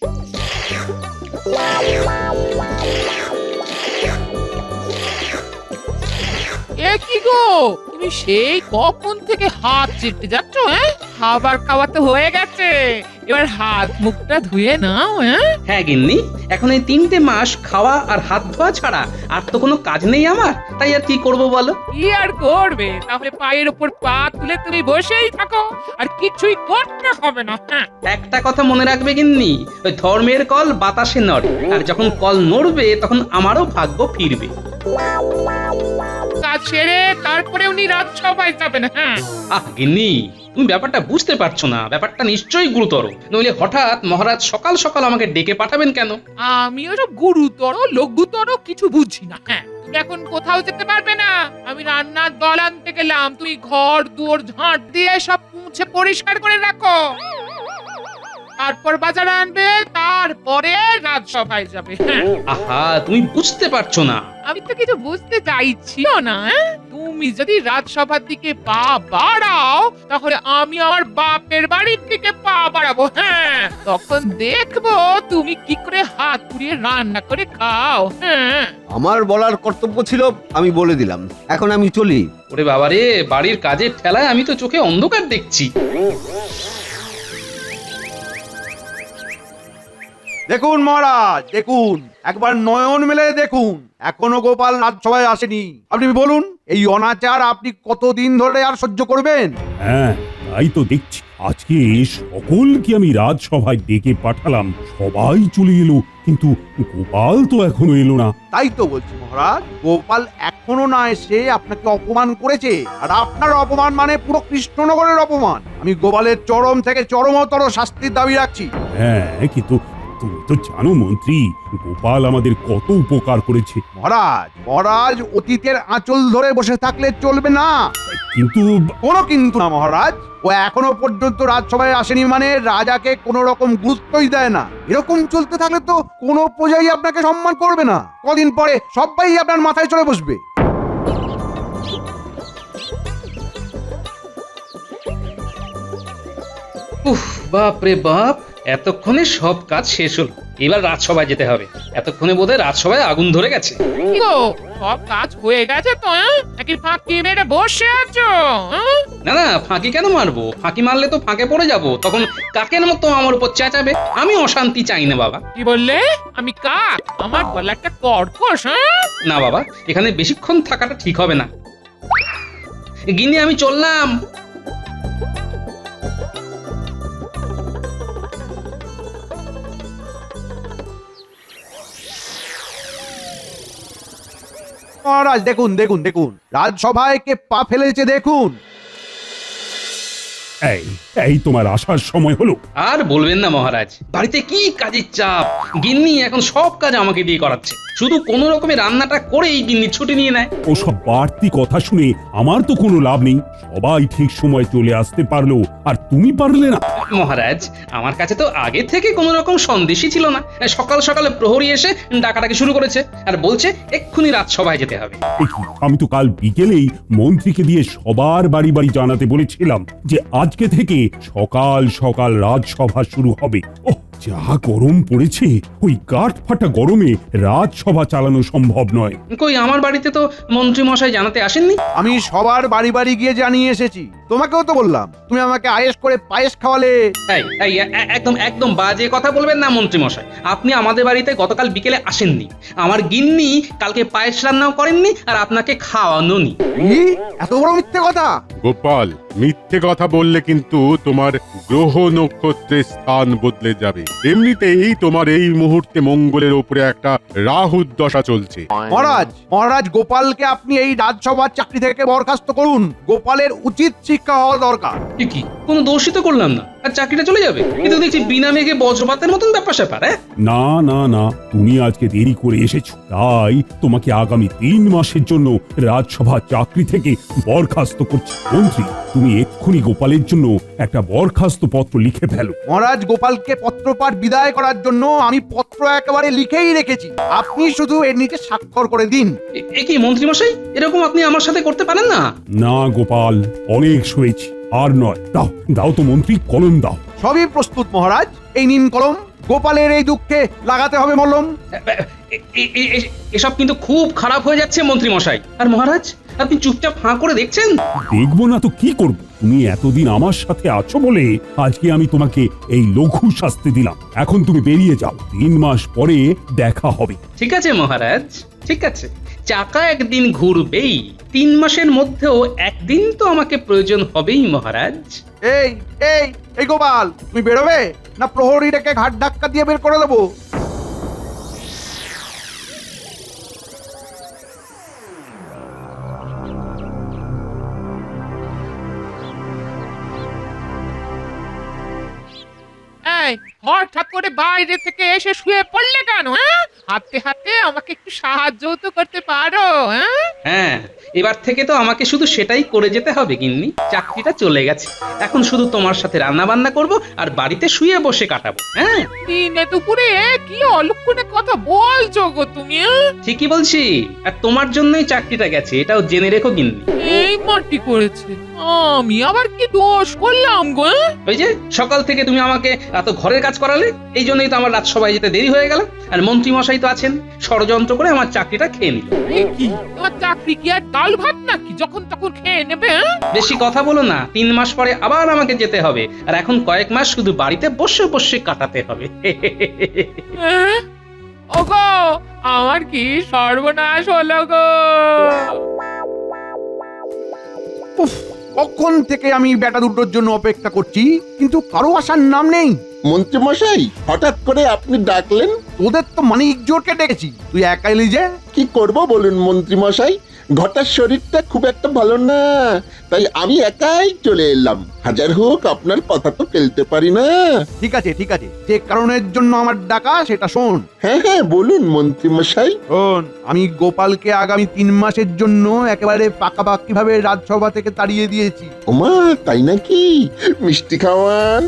এ কি গো, তুমি সেই কখন থেকে হাত চেটে যাচ্ছ? খাবার খাওয়া তো হয়ে গেছে, এবার হাত মুখটা ধুয়ে নাও। হ্যাঁ গিন্নি, এখন এই 3টে মাস খাওয়া আর হাত ধোয়া ছাড়া আর তো কোনো কাজ নেই আমার, তাই আর কি করব বলো? কি আর করবে, তাহলে পায়ের উপর পা তুলে তুমি বসেই থাকো, আর কিছুই করতে হবে না। একটা কথা মনে রাখবে গিন্নি, ওই ধর্মের কল বাতাসে নড়ে, আর যখন কল নড়বে তখন আমারও ভাগ্য ফিরবে। কাজ সেরে তারপরে উনি রাজসভায় যাবেন। গিন্নি, তুমি ব্যাপারটা বুঝতে পারছো না, ব্যাপারটা নিশ্চয়ই গুরুতর, নইলে হঠাৎ মহারাজ সকাল সকাল আমাকে ডেকে পাঠাবেন কেন? আমি ওসব গুরুতর লঘুতর কিছু বুঝি না। তুমি এখন কোথাও যেতে পারবে না, আমি রান্নার দল আনতে গেলাম, তুমি ঘর দুয়ার ঝাঁট দিয়ে সব মুছে পরিষ্কার করে রাখো, তারপর বাজার আনবে, তারপরে রাজসভায় যাবে। আহা, তুমি বুঝতে পারছো না। আমি তো কিছু বুঝতে চাইছিও না। তুমি যদি রাজসভার দিকে পা বাড়াও, তাহলে আমি আমার বাপের বাড়ির দিকে পা বাড়াবো। তখন দেখবো তুমি কি করে হাত পুড়িয়ে রান্না করে খাও। আমার বলার কর্তব্য ছিল, আমি বলে দিলাম, এখন আমি চলি। ওরে বাবারে, বাড়ির কাজের ঠেলায় আমি তো চোখে অন্ধকার দেখছি। দেখুন মহারাজ, দেখুন, একবার নয়ন মেলে দেখুন, এখনো গোপাল রাজসভায় আসেনি। আপনি বলুন, এই অনাচার আপনি কতদিন ধরে আর সহ্য করবেন? হ্যাঁ, তাই তো দেখছি। আজকে সকলকে আমি রাজসভায় ডেকে পাঠালাম, সবাই চলে এলো, কিন্তু গোপাল তো এখনো এলো না। তাই তো বলছি মহারাজ, গোপাল এখনো না এসে আপনাকে অপমান করেছে, আর আপনার অপমান মানে পুরো কৃষ্ণনগরের অপমান। আমি গোপালের চরম থেকে চরমতর শাস্তির দাবি রাখছি। হ্যাঁ, কিন্তু তুমি তো জানো মন্ত্রী, গোপাল আমাদের কত উপকার করেছে। মহারাজ, মহারাজ অতীতের আঁচল ধরে বসে থাকলে চলবে না। কিন্তু কোনো কিন্তু না মহারাজ, ও এখনো পর্যন্ত রাজসভায় আসেনি মানে রাজাকে কোনো রকম গুরুত্বই দেয় না। এরকম চলতে থাকলে তো কোনো প্রজাই আপনাকে সম্মান করবে না, কদিন পরে সবাই আপনার মাথায় চড়ে বসবে। উফ, বাপ রে বাপ, এতক্ষণে সব কাজ শেষ হলো, এবার রাজসভায় যেতে হবে। এতক্ষণে বোধহয় রাজসভায় আগুন ধরে গেছে। কি গো, সব কাজ হয়ে গেছে তো? নাকি ফাঁকি মেরে বসে আছো? না না, ফাঁকি কেন মারবো? ফাঁকি মারলে তো ফাঁকে পড়ে যাব, তখন কাকের মতো আমার উপর চেঁচাবে। আমি অশান্তি চাই না বাবা। কি বললে? আমি কাক? আমার গলাটা কর্কশ। না বাবা, এখানে বেশিক্ষণ থাকাটা ঠিক হবে না। গিন্নি, আমি চললাম। মহারাজ দেখুন, দেখুন, দেখুন, রাজসভায় কে পা ফেলেছে দেখুন। এই এই তোমার আসার সময় হলো। আর বলবেন না মহারাজ, বাড়িতে কি কাজের চাপ। গিন্নি এখন সব কাজ আমাকে দিয়ে করাচ্ছে, শুধু কোনো রকমে রান্নাটা করেই গিন্নি ছুটি নিয়ে নেয়। ওসব বাড়তি কথা শুনে আমার তো কোনো লাভ নেই। সবাই ঠিক সময় চলে আসতে পারলো, আর তুমি পারলে না। মহারাজ, আমার কাছে তো আগে থেকে কোনো রকম সন্দেশই ছিল না। সকাল সকালে প্রহরী এসে ডাকাডাকি শুরু করেছে, আর বলছে এক্ষুনি রাজসভায় যেতে হবে। এ কি, আমি তো কাল বিকেলেই মন্ত্রীকে দিয়ে সবার বাড়ি বাড়ি জানাতে বলেছিলাম যে আজকে থেকে সকাল সকাল রাজসভা শুরু হবে। ওহ, যা গরম পড়েছে, ওই গাঁট ফাটা গরমে রাজসভা চালানো সম্ভব নয়। কই, আমার বাড়িতে তো মন্ত্রী মশাই জানাতে আসেননি। আমি সবার বাড়ি বাড়ি গিয়ে জানিয়ে এসেছি, তোমাকেও তো বললাম, তুমি আমাকে আয়েশ করে পায়েস খাওয়ালে। এই এই, একদম একদম বাজে কথা বলবেন না মন্ত্রী মশাই। আপনি আমাদের বাড়িতে গতকাল বিকেলে আসেননি, আমার গিন্নি কালকে পায়েস রান্নাও করেননি, আর আপনাকে খাওয়ানোনি। কি? এত বড় মিথ্যে কথা! গোপাল, মিথ্যে কথা বললে কিন্তু তোমার গ্রহ নক্ষত্রের স্থান বদলে যাবে। এমনিতেই তোমার এই মুহূর্তে মঙ্গলের উপরে একটা রাহুর দশা চলছে। মহারাজ, মহারাজ, গোপালকে আপনি এই রাজসভার চাকরি থেকে বরখাস্ত করুন। গোপালের উচিত শিক্ষা হওয়া দরকার। কি কোনো দোষই তো করলাম না, আর চাকরিটা চলে যাবে? কিন্তু দেখছি বিনা মেঘে বজ্রপাতের মতন ব্যাপার স্যাপার। না না না, তুমি আজকে দেরি করে এসেছো, তাই তোমাকে আগামী 3 মাসের জন্য রাজসভা চাকরি থেকে বরখাস্ত করছি। মন্ত্রী, তুমি এক্ষুনি গোপালের জন্য একটা বরখাস্ত পত্র লিখে ফেলো। মহারাজ, গোপালকে পত্রপাঠ বিদায় করার জন্য আমি পত্র একেবারে লিখেই রেখেছি, আপনি শুধু এর নিচে স্বাক্ষর করে দিন। এ কি মন্ত্রী মশাই, এরকম আপনি আমার সাথে করতে পারেন না? না গোপাল, অনেক শুয়েছি, আর নয়। দাও দাও তো মন্ত্রী, কলম দাও। সবই প্রস্তুত মহারাজ, এই নিন কলম। গোপালের এই দুঃখে লাগাতে হবে মলম। এসব কিন্তু খুব খারাপ হয়ে যাচ্ছে মন্ত্রী মশাই। আর মহারাজ, আপনি চুপচাপ হাঁ করে দেখছেন। দেখবো না তো কি করব? তুমি এতদিন আমার সাথে আছো বলে আজকে আমি তোমাকে এই লঘু শাস্তি দিলাম। এখন তুমি বেরিয়ে যাও, 3 মাস পরে দেখা হবে। ঠিক আছে মহারাজ, ঠিক আছে। চাকা একদিন ঘুরবেই, 3 মাসের মধ্যেও একদিন তো আমাকে প্রয়োজন হবেই মহারাজ। এই এই এই গোপাল, তুমি বেরোবে না প্রহরী ডেকে ঘাট ধাক্কা দিয়ে বের করে দেবো? এই হঠাৎ করে বাইরে থেকে এসে শুয়ে পড়লে কেন? হ্যাঁ, হাঁটতে হাঁটতে আমাকে একটু সাহায্য তো করতে পারো। হ্যাঁ, হ্যাঁ, এবার থেকে তো আমাকে শুধু সেটাই করে যেতে হবে গিন্নি। চাকরিটা চলে গেছে, এখন শুধু তোমার সাথে রান্না বান্না করব আর বাড়িতে শুয়ে বসে কাটাবো। হ্যাঁ, দিনে দুপুরে কি অলক্ষণে কথা বলছো গো তুমি? ঠিকই বলছি। আর তোমার জন্যই চাকরিটা গেছে, এটাও জেনে রেখো গিন্নি। এই মাটি করেছে, আমি আবার কি দোষ করলাম গো? ওই যে সকাল থেকে তুমি আমাকে এত ঘরের কাজ করালে, এই জন্যই তো আমার রাজসভায় যেতে দেরি হয়ে গেল। আর মন্ত্রী মশাই তো আছেন, ষড়যন্ত্র করে আমার চাকরিটা খেয়ে নিল। কি তোমার চাকরি কি আর ডাল ভাত নাকি যখন তখন খেয়ে নেবে? বেশি কথা বলো না, 3 মাস পরে আবার আমাকে যেতে হবে। আর এখন কয়েক মাস শুধু বাড়িতে বসে বসে কাটাতে হবে। ওগো, আমার কি সর্বনাশ হলো গো! উফ, কখন থেকে আমি বেটা দুটোর জন্য অপেক্ষা করছি, কিন্তু কারো আসার নাম নেই। মন্ত্রীমশাই, হঠাৎ করে আপনি ডাকলেন? তোদের তো মানিক জোরকে ডেকেছি, তুই একা এলি যে? কি করব বলুন মন্ত্রীমশাই, ঘটার শরীরটা খুব একটা ভালো না, তাই আমি একাই চলে এলাম। হাজার হোক আপনার কথা তো ফেলতে পারি না। ঠিক আছে ঠিক আছে, যে কারণের জন্য আমার ডাকা সেটা শোন। হ্যাঁ হ্যাঁ বলুন মন্ত্রীমশাই। শোন, আমি গোপালকে আগামী 3 মাসের জন্য একেবারে পাকাপাকি ভাবে রাজসভা থেকে তাড়িয়ে দিয়েছি। ওমা, তাই নাকি? মিষ্টি খাওয়ান।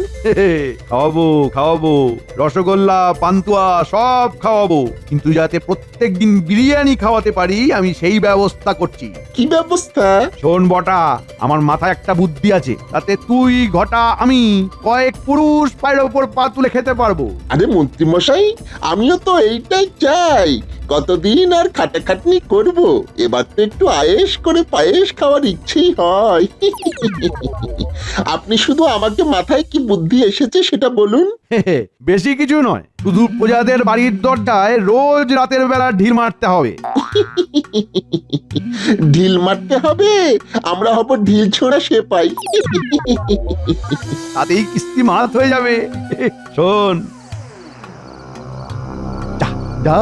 খাওয়াবো খাওয়াবো, রসগোল্লা পান্তুয়া সব খাওয়াবো, কিন্তু যাতে প্রত্যেক দিন বিরিয়ানি খাওয়াতে পারি আমি সেই ব্যবস্থা করছি। কি ব্যবস্থা? শোন বটা, আমার মাথায় একটা বুদ্ধি আছে, তাতে তুই ঘটা আমি কয়েক পুরুষ পায়ের ওপর পা তুলে খেতে পারবো। আরে মন্ত্রীমশাই, আমিও তো এইটাই চাই। কতদিন আর খাটাখাটনি করব, এবার তো একটু আয়েশ করে পায়েস খাওয়ার ইচ্ছেই হয়। আপনি শুধু আমাকে মাথায় কি বুদ্ধি এসেছে সেটা বলুন। বেশি কিছু নয়, শুধু প্রজাদের বাড়ির দরজায় রোজ রাতের বেলা ঢিল মারতে হবে। ঢিল মারতে হবে? আমরা হব ঢিল ছোড়া সেপাই। তাতেই কিস্তি মারাত হয়ে যাবে। শোন, যা যা,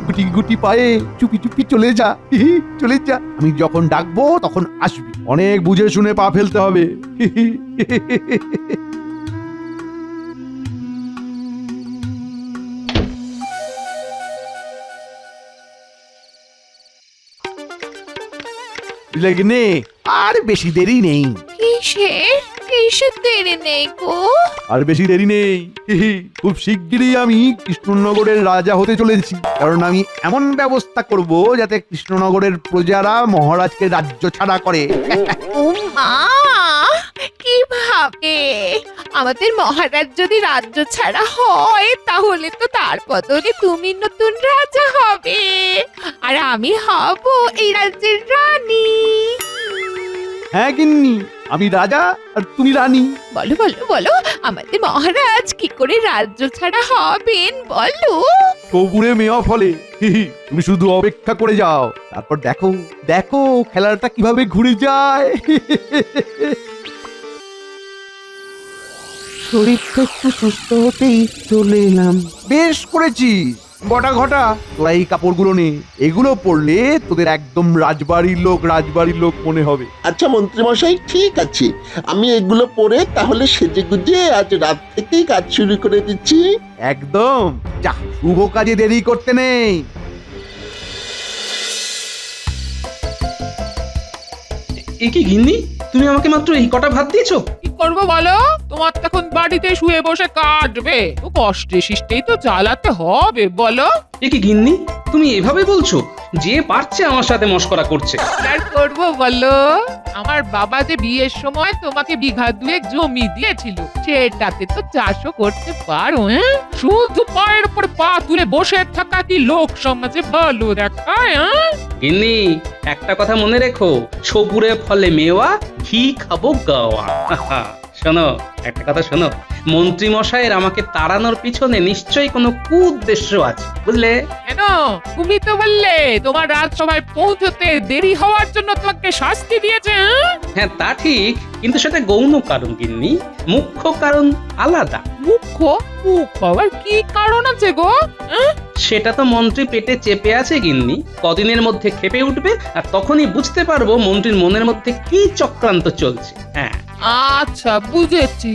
গুটি গুটি পায়ে চুপি চুপি চলে যা, চলে যা। আমি যখন ডাকবো তখন আসবি, অনেক বুঝে শুনে পা ফেলতে হবে। লেগনে আর বেশি দেরি নেই। কিসের দেরি নেই গো? আর বেশি দেরি নেই, খুব শিগগিরই আমি কৃষ্ণনগরের রাজা হতে চলেছি। কারণ আমি এমন ব্যবস্থা করব যাতে কৃষ্ণনগরের প্রজারা মহারাজকে রাজ্য ছাড়া করে। ও মা, কিভাবে? আমাদের মহারাজ যদি রাজ্য ছাড়া হয় তাহলে তো তার বদলে তুমি নতুন রাজা হবে, আর আমি হব এই রাজ্যের রানী। হ্যাঁ গিন্নি, আমি রাজা আর তুমি রানী। বলো বলো বলো, আমাদের মহারাজ কি করে রাজ্য ছাড়া হবেন বলো। কপুরে মেয়া ফলে, তুমি শুধু অপেক্ষা করে যাও, তারপর দেখো দেখো খেলাটা কিভাবে ঘুরে যায়। শরীরটা একটু সুস্থ হতেই চলে এলাম। বেশ করেছিস বটা ঘটা, তোরা এই কাপড়গুলো নে, এগুলো পরলে তোদের একদম রাজবাড়ির লোক মনে হবে। আচ্ছা মন্ত্রীমশাই, ঠিক আছে, আমি এগুলো পরে তাহলে সেজে গুজে আজ রাত থেকেই কাজ শুরু করে দিচ্ছি। একদম, যা, শুভ কাজে দেরি করতে নেই। এ কি গিন্নি, তুমি আমাকে মাত্র এই কটা ভাত দিয়েছো? কি করবো বলো? তোমার তখন বাড়িতে শুয়ে বসে কাটবে, তো কষ্টে শিষ্টেই তো চালাতে হবে বলো। এ কি গিন্নি, তুমি এভাবে বলছো? যে পারছে আমার সাথে মশকরা করছে। আর করবো বলো, আমার বাবা যে বিয়ের সময় তোমাকে বিঘা 2 জমি দিয়েছিল, সেটাতে তো চাষও করতে পারো। হ্যাঁ, শুধু পায়ের উপর পা তুলে বসে থাকা কি লোক সমাজে ভালো দেখায়? হ্যাঁ, গিন্নি, একটা কথা মনে রেখো, সবুরে ফলে মেওয়া, ঘি খাবো গাওয়া। শোনো, একটা কথা শোনো, মন্ত্রী মশাইয়ের আমাকে তাড়ানোর পিছনে নিশ্চয়ই কোনো কুউদ্দেশ্য আছে, বুঝলে? কেন? তুমি তো বললে তোমার রাজসভায় পৌঁছতে দেরি হওয়ার জন্য তোমাকে শাস্তি দিয়েছে। হ্যাঁ, হ্যাঁ তা ঠিক, কিন্তু সেটা গৌণ কারণ গিন্নি, মুখ্য কারণ আলাদা। মুখ্য আবার কি কারণ আছে গো? হ্যাঁ? সেটা তো মন্ত্রী পেটে চেপে আছে গিন্নি, কদিনের মধ্যে খেপে উঠবে, আর তখনই বুঝতে পারবো মন্ত্রীর মনের মধ্যে কি চক্রান্ত চলছে। হ্যাঁ, আচ্ছা, বুঝেছি।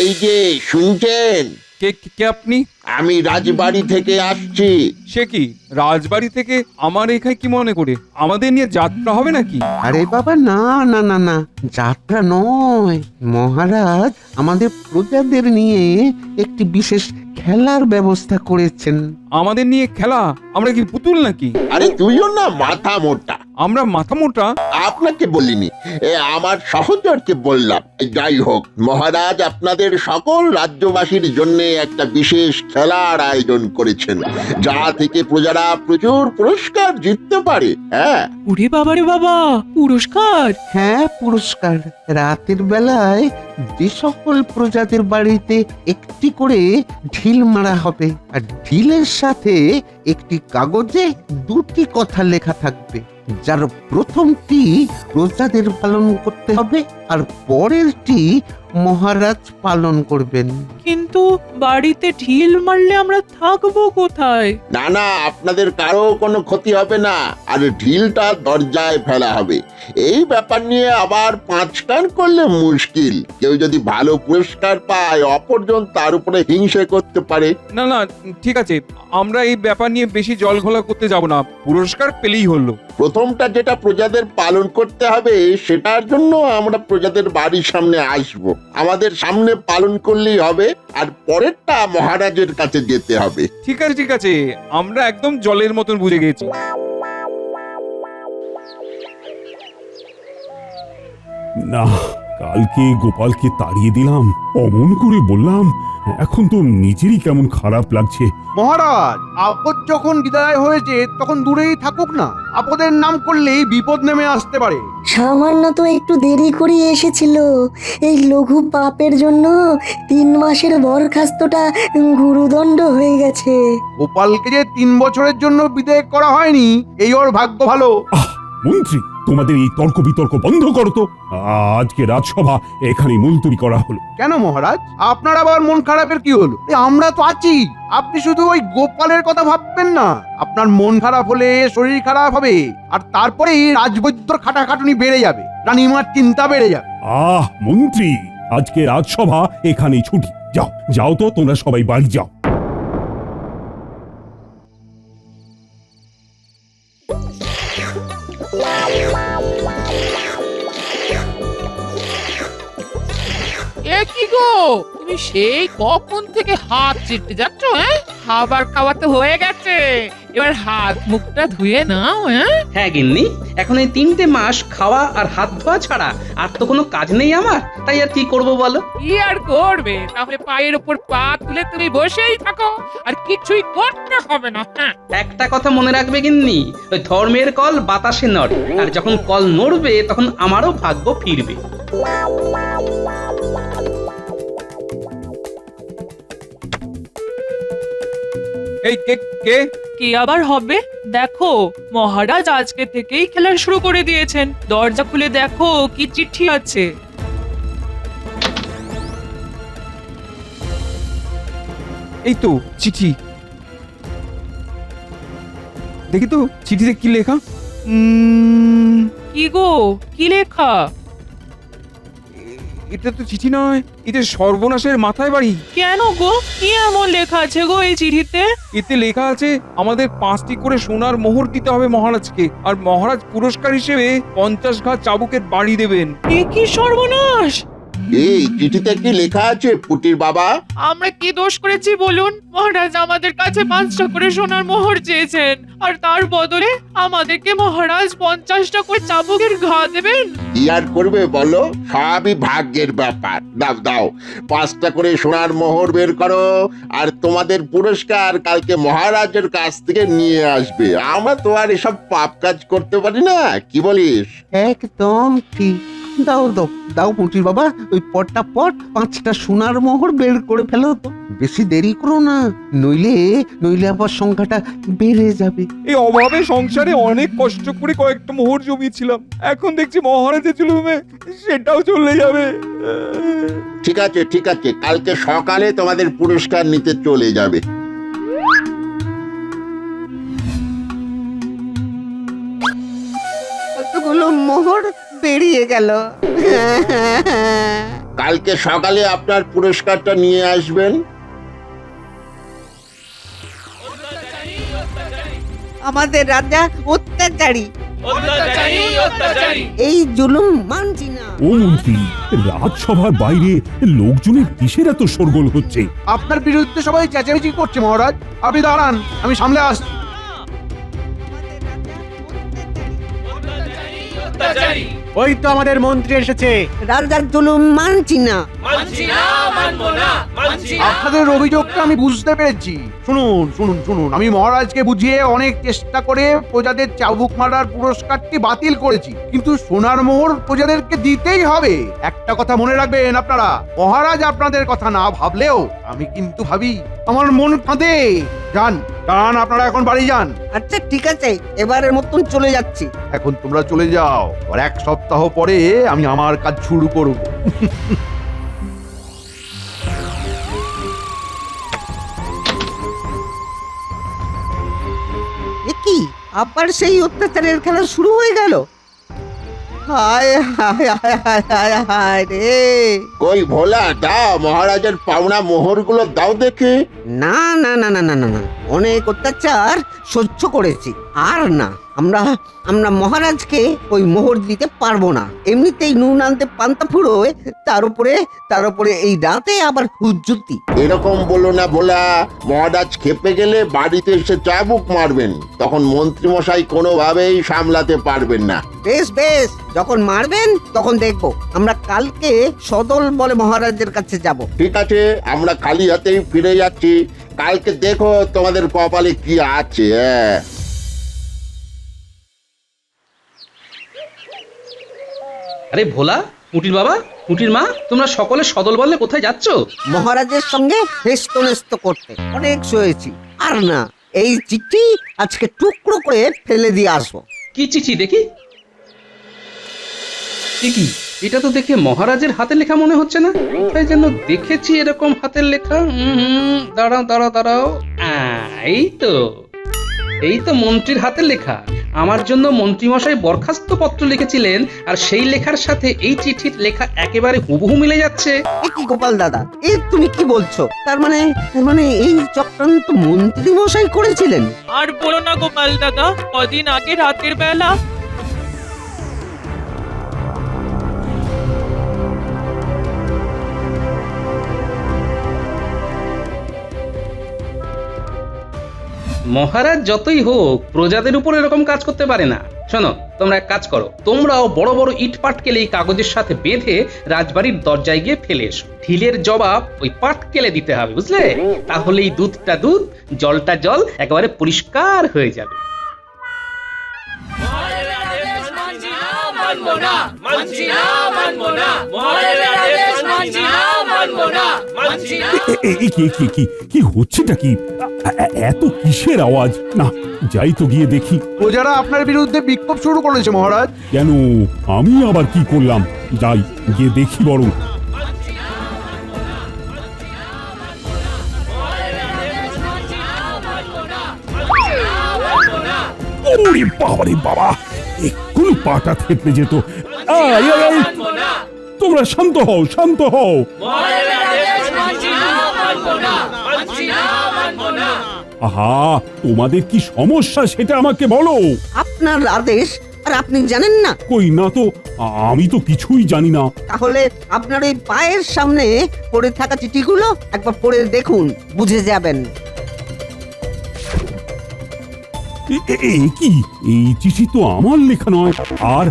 এই যে শুনছেন, কে কে আপনি? আমি রাজবাড়ি থেকে আসছি। সে কি রাজবাড়ি থেকে আমার এখানে কি মনে করে? আমাদের নিয়ে যাত্রা হবে নাকি? আরে বাবা, না না না না, যাত্রা নয়, মহারাজ আমাদের প্রজাদের নিয়ে একটি বিশেষ খেলার ব্যবস্থা করেছেন। আমাদের নিয়ে খেলা? আমরা কি পুতুল নাকি? আরে তুইও না মাথা মোটা। আমরা মাথা মোটা? আপনাকে বলিনি, আমার সহচরকে বললাম। যাই হোক, মহারাজ আপনাদের সকল রাজ্যবাসীর জন্য একটা বিশেষ খেলার আয়োজন করেছেন, যা থেকে প্রজারা প্রচুর পুরস্কার জিততে পারে। হ্যাঁ, ওরে বাবা রে বাবা, পুরস্কার! হ্যাঁ, পুরস্কার। রাতের বেলায় যে সকল প্রজাদের বাড়িতে একটি করে ঢিল মারা হবে, আর ঢিলের সাথে একটি কাগজে 2টি কথা লেখা থাকবে, যার প্রথমটি প্রজাদের পালন করতে হবে আর পরেরটি মহারাজ পালন করবেন। কিন্তু বাড়িতে ঢিল মারলে আমরা থাকবো কোথায়? না না, আপনাদের কারো কোনো ক্ষতি হবে না, আর ঢিলটা দরজায় ফেলা হবে। এই ব্যাপার নিয়ে আবার 5 টান করলে মুশকিল। কেউ যদি ভালো পুরস্কার পায়, অপরজন তার উপরে হিংসে করতে পারে। না না, ঠিক আছে, আমরা এই ব্যাপার নিয়ে বেশি জল ঘোলা করতে যাব না, পুরস্কার পেলেই হলো। প্রথমটা যেটা প্রজাদের পালন করতে হবে, সেটার জন্য আমরা প্রজাদের বাড়ির সামনে আসব। আমাদের সামনে পালন করলেই হবে, আর পরেরটা মহারাজের কাছে যেতে হবে। ঠিক আছে ঠিক আছে, আমরা একদম জলের মতন বুঝে গেছি। না, কালকে গোপালকে তাড়িয়ে দিলাম, অমন করে বললাম, এখন তো নিজেরই কেমন খারাপ লাগছে। মহারাজ, আপদ যখন বিদায় হয়েছে তখন দূরেই থাকুক না। আপদের নাম করলেই বিপদ নেমে আসতে পারে। সামান্য তো একটু দেরি করে এসেছিল, এই লঘু পাপের জন্য 3 মাসের বরখাস্তটা গুরুদণ্ড হয়ে গেছে। গোপালকে যে 3 বছরের জন্য বিদায় করা হয়নি, এই ওর ভাগ্য ভালো। মন্ত্রী, তোমাদের এই তর্ক বিতর্ক বন্ধ করো তো। আজকে রাজসভা এখানে মুলতবি করা হলো। কেন মহারাজ, আপনার আবার মন খারাপের কি হলো? আমরা তো আছি, আপনি শুধু ওই গোপালের কথা ভাববেন না। আপনার মন খারাপ হলে শরীর খারাপ হবে, আর তারপরেই রাজবৈদ্যর খাটাখাটুনি বেড়ে যাবে, রানীমার চিন্তা বেড়ে যাবে। মন্ত্রী, আজকে রাজসভা এখানেই ছুটি। যাও যাও তো, তোমরা সবাই বাড়ি যাও। এ কি গো, তুমি সেই কখন থেকে হাত চেটে যাচ্ছ? হ্যাঁ, খাবার খাওয়া তো হয়ে গেছে, এবার হাত মুখটা ধুয়ে নাও। হ্যাঁ, হ্যাঁ গিন্নি, এখন এই 3টে মাস খাওয়া আর হাত ধোয়া ছাড়া আর তো কোনো কাজ নেই আমার, তাই আর কি করব বলো? কি আর করবে? তাহলে পায়ের উপর পা তুলে তুমি বসেই থাকো, আর কিছুই করতে হবে না। হ্যাঁ, একটা কথা মনে রাখবে গিন্নি, ওই ধর্মের কল বাতাসে নড়ে, আর যখন কল নড়বে তখন আমারও ভাগ্য ফিরবে। এই কে কে? কে আবার হবে? দেখো, মহারাজ আজকে থেকেই খেলা শুরু করে দিয়েছেন। দরজা খুলে দেখো কি চিঠি আছে। এই তো চিঠি। দেখি তো চিঠিতে কি লেখা। কি গো, কি লেখা? এটা তো চিঠি নয়, এটা সর্বনাশের মাথায় বাড়ি। কেন গো, কি এমন লেখা আছে গো এই চিঠিতে? এতে লেখা আছে আমাদের 5টি করে সোনার মোহর দিতে হবে মহারাজকে, আর মহারাজ পুরস্কার হিসেবে 50 ঘা চাবুকের বাড়ি দেবেন। এ কি সর্বনাশ! এই চিঠিতে কি লেখা আছে পুটির বাবা? আমরা কি দোষ করেছি বলুন? মহারাজ আমাদের কাছে 5টা করে সোনার মোহর চেয়েছেন, আর তার বদলে আমাদেরকে মহারাজ 50টা করে চাবুকের ঘা দেবেন। কি আর করবে বলো, সবই ভাগ্যের ব্যাপার। দাও দাও, 5টা করে সোনার মোহর বের করো, আর তোমাদের পুরস্কার কালকে মহারাজের কাছ থেকে নিয়ে আসবে। আমরা তো আর এসব পাপ কাজ করতে পারি না, কি বলিস? একদম ঠিক। দাও দাও দাও পুটির বাবা, ওই পট 5টা সোনার মোহর বের করে ফেলো তো। বেশি দেরি করো না, নইলে আবার সংখ্যাটা বেড়ে যাবে। এই অভাবে সংসারে অনেক কষ্ট করে কয়েকটা মোহর জমিয়েছিলাম, এখন দেখছি মহারাজের জুলুমে সেটাও চলে যাবে। ঠিক আছে ঠিক আছে, কালকে সকালে তোমাদের পুরস্কার নিতে চলে যাবে। কতগুলো মোহর বেরিয়ে গেল। কালকে সকালে আপনার পুরস্কারটা নিয়ে আসবেন। আমাদের রাজা অত্যাচারী, এই জুলুম মানছি না। ও মন্ত্রী, রাজসভার বাইরে লোকজনের কিসের এত শোরগোল হচ্ছে? আপনার বিরুদ্ধে সবাই চেঁচামেচি করছে মহারাজ। আপনি দাঁড়ান, আমি সামলে আসছি। ওই তো আমাদের মন্ত্রী এসেছে। রাজার জুলুম মানছি না। আপনাদের অভিযোগটা আমি বুঝতে পেরেছি। শুনুন শুনুন শুনুন, আমি মহারাজকে বুঝিয়ে অনেক চেষ্টা করে প্রজাদের চাবুক মারার পুরস্কারটি বাতিল করেছি, কিন্তু সোনার মোহর প্রজাদেরকে দিতেই হবে। একটা কথা মনে রাখবেন আপনারা, মহারাজ আপনাদের কথা না ভাবলেও আমি কিন্তু ভাবি। আমার মন কাঁদে। যান যান, আপনারা এখন বাড়ি যান। আচ্ছা ঠিক আছে, এবারের মতন চলে যাচ্ছি। এখন তোমরা চলে যাও, আর 1 সপ্তাহ পরে আমি আমার কাজ শুরু করব। এ কি, আবার সেই অত্যাচারের খেলা শুরু হয়ে গেল? হায় হায় হায় হায় হায় হায় রে। কই ভোলা, দাও মহারাজের পাওনা মোহরগুলো দাও দেখি। না না না না না না না, অনেক অত্যাচার সহ্য করেছি, আর না। আমরা মহারাজকে ওই মোহর দিতে পারবো না। এমনিতেই নুন আনতে পান্তা ফুরোয়, তার উপরে এই রাতে আবার হুজ্জুতি। এরকম বলো না ভোলা, মহারাজ খেপে গেলে বাড়িতে এসে চাবুক মারবেন, তখন মন্ত্রী মশাই কোনোভাবেই সামলাতে পারবেন না। বেশ বেশ, যখন মারবেন তখন দেখবো। আমরা কালকে সদল বলে মহারাজের কাছে যাব। ঠিক আছে, আমরা খালি হাতেই ফিরে যাচ্ছি। কালকে দেখো তোমাদের কপালে কি আছে। আরে ভোলা, পুটির বাবা, পুটির মা, তোমরা সকলে সদল বলে কোথায় যাচ্ছ? মহারাজের সঙ্গে হেস্তনেস্ত করতে অনেক শুয়েছি, আর না। এই চিঠি আজকে টুকরো করে ফেলে দিয়ে আসবো। কি চিঠি দেখি? কি এটা তো দেখে মহারাজের হাতের লেখা মনে হচ্ছে না। কোথায় যেন দেখেছি এরকম হাতের লেখা। দাঁড়াও। এই তো মন্ত্রীর হাতের লেখা। আমার জন্য মন্ত্রীমশাই বরখাস্ত পত্র লিখেছিলেন, আর সেই লেখার সাথে এই চিঠির লেখা একেবারে হুবহু মিলে যাচ্ছে। এ কি গোপাল দাদা, এ তুমি কি বলছো? তার মানে এই চক্রান্ত মন্ত্রী মশাই করেছিলেন? আর বলো না গোপাল দাদা, কদিন আগে রাতের বেলা মহারাজ যতই হোক প্রজাদের উপর এরকম কাজ করতে পারে না। শোনো, তোমরা এক কাজ করো, তোমরাও বড় বড় ইট পাটকেলে এই কাগজের সাথে বেঁধে রাজবাড়ির দরজায় গিয়ে ফেলে এসো। ঢিলের জবাব ওই পাটকেলে দিতে হবে, বুঝলে? তাহলেই দুধটা দুধ, জলটা জল একেবারে পরিষ্কার হয়ে যাবে। কি হচ্ছেটা কি? এত কিসের আওয়াজ? না, যাই তো গিয়ে দেখি। প্রজারা আপনার বিরুদ্ধে বিক্ষোভ শুরু করেছে মহারাজ। কেন, আমি আবার কি করলাম? যাই গিয়ে দেখি বরং। ওরে বাবারে বাবা, এক্ষুনি পাটা থেতলে যেত। তোমরা শান্ত হও। আহা, তোমাদের কি সমস্যা সেটা আমাকে বলো। আপনার আদেশ আর আপনি জানেন না? কই না তো, আমি তো কিছুই জানি না। তাহলে আপনার ওই পায়ের সামনে পড়ে থাকা চিঠিগুলো একবার পড়ে দেখুন, বুঝে যাবেন। কি এই চিঠি তো আমার লেখা নয়, আর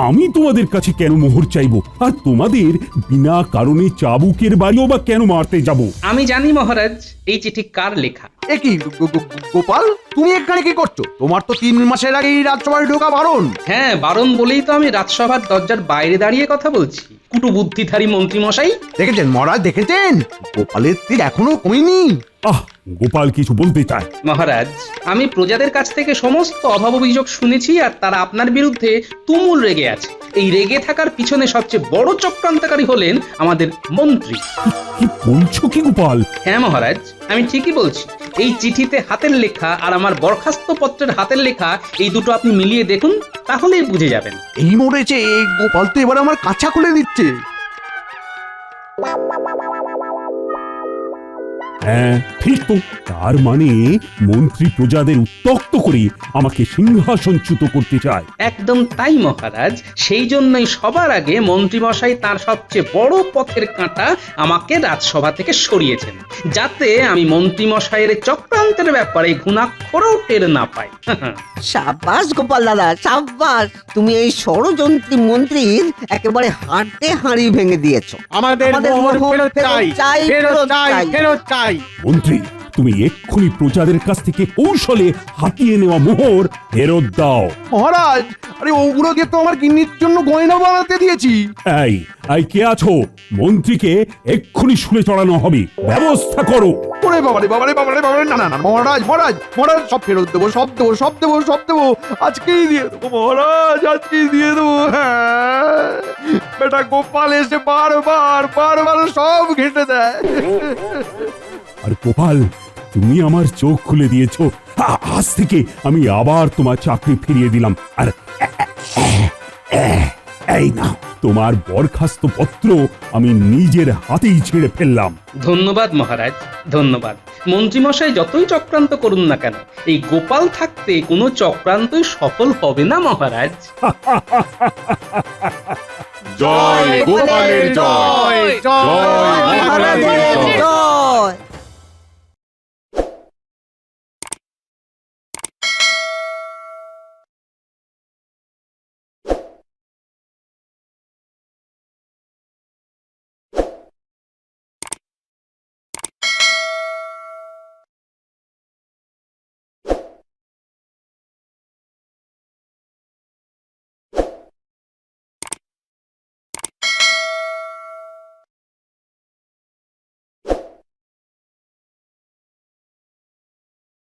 আমি তোমাদের কাছে কেন মোহর চাইবো? আর তোমাদের বিনা কারণে চাবুকের বাড়িও বা কেন মারতে যাব? আমি জানি মহারাজ এই চিঠি কার লেখা। এ কি গোপাল, তুমি এখানে কি করছো? তোমার তো 3 মাসের আগেই রাজসভায় ঢোকা বারণ। হ্যাঁ, বারণ বলেই তো আমি রাজসভার দরজার বাইরে দাঁড়িয়ে কথা বলছি। কুটুবুদ্ধিধারী মন্ত্রী মশাই। দেখেছেন মহারাজ, দেখেছেন গোপালের তেজ এখনো কমেনি। গোপাল কিছু বলতে চায়। মহারাজ, আমি প্রজাদের কাছ থেকে সমস্ত অভাব অভিযোগ শুনেছি, আর তারা আপনার বিরুদ্ধে তুমুল রেগে আছে। এই রেগে থাকার পিছনে সবচেয়ে বড় চক্রান্তকারী হলেন আমাদের মন্ত্রী। কি বলছো কি গোপাল? হ্যাঁ মহারাজ, আমি ঠিকই বলছি। এই চিঠিতে হাতের লেখা আর আমার বরখাস্ত পত্রের হাতের লেখা, এই দুটো আপনি মিলিয়ে দেখুন, তাহলেই বুঝে যাবেন। এই মরেছে, গোপাল তো এবার আমার কাছা খুলে দিচ্ছে। হ্যাঁ ঠিক তো, তার মানে মন্ত্রী প্রজাদের উত্ত্যক্ত করে আমাকে সিংহাসনচ্যুত করতে চায়। একদম তাই মহারাজ, সেই জন্যই সবার আগে মন্ত্রী মশাই তার সবচেয়ে বড় পথের কাঁটা আমাকে রাজসভা থেকে সরিয়েছেন, যাতে আমি মন্ত্রী মশাইয়ের চক্রান্তের ব্যাপারে ঘুণাক্ষরেও টের না পাই। সাব্বাস গোপাল দাদা, সাব্বাস। তুমি এই ষড়যন্ত্রী মন্ত্রীর একেবারে হাড়তে হাঁড়ি ভেঙে দিয়েছো। আমাদের মোহর ফেরত চাই, ফেরত চাই, ফেরত চাই। মন্ত্রী, তুমি এক্ষুনি প্রজাদের কাছ থেকে কৌশলে হাতিয়ে নেওয়া মোহর ফেরত দাও। মহারাজ, আরে ওগুলো দিয়ে তো আমার গিন্নির জন্য গয়না বানাতে দিয়েছি। এই এই কে আছো? মন্ত্রীকে এক্ষুনি শুলে চড়ানো হবে, ব্যবস্থা করো। ওরে বাবারে বাবারে বাবারে বাবারে, না না না মহারাজ, মহারাজ মহারাজ, সব ফেরত দেবো, সব দেবো, সব দেবো, সব দেবো, আজকেই দিয়ে দেবো মহারাজ, আজকেই দিয়ে দেবো। হ্যাঁ, বেটা গোপাল এসে বারবার বারবার সব ঘেঁটে দেয়। আর গোপাল, তুমি আমার চোখ খুলে দিয়েছো। আজ থেকে আমি আবার তোমার চাকরি ফিরিয়ে দিলাম। আর এই না, তোমার বরখাস্ত পত্র আমি নিজের হাতেই ছেড়ে ফেললাম। ধন্যবাদ মহারাজ, ধন্যবাদ। মন্ত্রীমশাই যতই চক্রান্ত করুন না কেন, এই গোপাল থাকতে কোনো চক্রান্তই সফল হবে না মহারাজ। জয় গোপালের জয়, জয় মহারাজের জয়।